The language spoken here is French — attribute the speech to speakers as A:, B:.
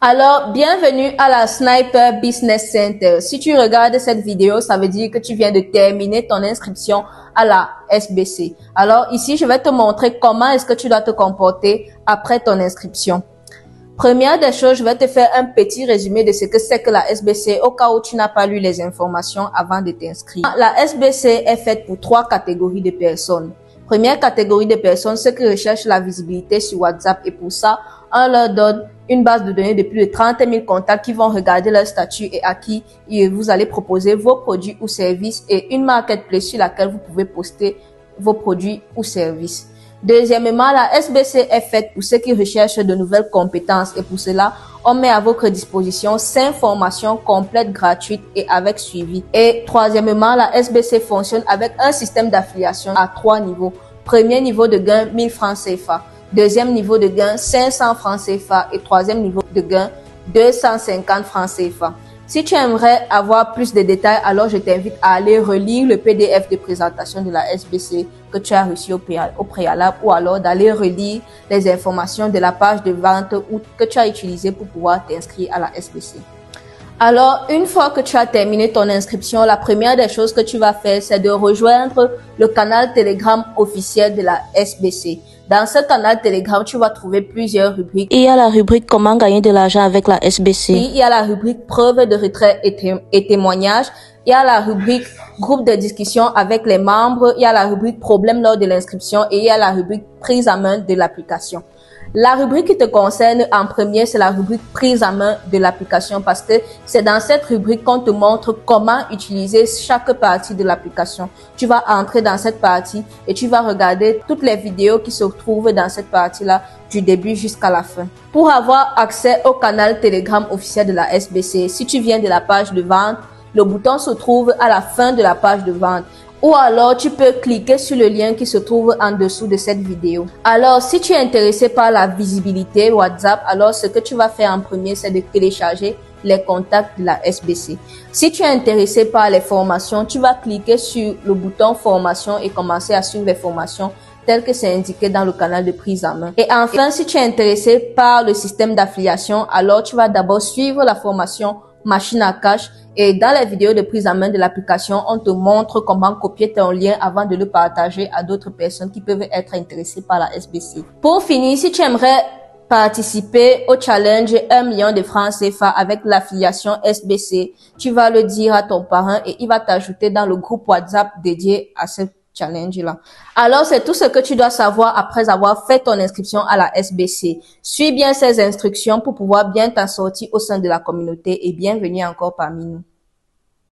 A: Alors, bienvenue à la Sniper Business Center. Si tu regardes cette vidéo, ça veut dire que tu viens de terminer ton inscription à la SBC. Alors ici, je vais te montrer comment est-ce que tu dois te comporter après ton inscription. Première des choses, je vais te faire un petit résumé de ce que c'est que la SBC au cas où tu n'as pas lu les informations avant de t'inscrire. La SBC est faite pour 3 catégories de personnes. Première catégorie de personnes, ceux qui recherchent la visibilité sur WhatsApp, et pour ça, on leur donne une base de données de plus de 30 000 contacts qui vont regarder leur statut et à qui vous allez proposer vos produits ou services, et une marketplace sur laquelle vous pouvez poster vos produits ou services. Deuxièmement, la SBC est faite pour ceux qui recherchent de nouvelles compétences, et pour cela, on met à votre disposition 5 formations complètes, gratuites et avec suivi. Et troisièmement, la SBC fonctionne avec un système d'affiliation à 3 niveaux. Premier niveau de gain, 1000 francs CFA. Deuxième niveau de gain, 500 francs CFA. Et troisième niveau de gain, 250 francs CFA. Si tu aimerais avoir plus de détails, alors je t'invite à aller relire le PDF de présentation de la SBC que tu as reçu au préalable, ou alors d'aller relire les informations de la page de vente que tu as utilisée pour pouvoir t'inscrire à la SBC. Alors, une fois que tu as terminé ton inscription, la première des choses que tu vas faire, c'est de rejoindre le canal Telegram officiel de la SBC. Dans ce canal Telegram, tu vas trouver plusieurs rubriques.
B: Il y a la rubrique comment gagner de l'argent avec la SBC.
A: Il y a la rubrique preuve de retrait et témoignages. Il y a la rubrique groupe de discussion avec les membres. Il y a la rubrique problème lors de l'inscription et il y a la rubrique prise à main de l'application. La rubrique qui te concerne en premier, c'est la rubrique prise à main de l'application, parce que c'est dans cette rubrique qu'on te montre comment utiliser chaque partie de l'application. Tu vas entrer dans cette partie et tu vas regarder toutes les vidéos qui se trouvent dans cette partie-là du début jusqu'à la fin. Pour avoir accès au canal Telegram officiel de la SBC, si tu viens de la page de vente, le bouton se trouve à la fin de la page de vente. Ou alors, tu peux cliquer sur le lien qui se trouve en dessous de cette vidéo. Alors, si tu es intéressé par la visibilité WhatsApp, alors ce que tu vas faire en premier, c'est de télécharger les contacts de la SBC. Si tu es intéressé par les formations, tu vas cliquer sur le bouton formation et commencer à suivre les formations telles que c'est indiqué dans le canal de prise en main. Et enfin, si tu es intéressé par le système d'affiliation, alors tu vas d'abord suivre la formation machine à cash, et dans les vidéos de prise en main de l'application, on te montre comment copier ton lien avant de le partager à d'autres personnes qui peuvent être intéressées par la SBC. Pour finir, si tu aimerais participer au challenge 1 million de francs CFA avec l'affiliation SBC, tu vas le dire à ton parrain et il va t'ajouter dans le groupe WhatsApp dédié à ce challenge-là. Alors, c'est tout ce que tu dois savoir après avoir fait ton inscription à la SBC. Suis bien ces instructions pour pouvoir bien t'en sortir au sein de la communauté, et bienvenue encore parmi nous.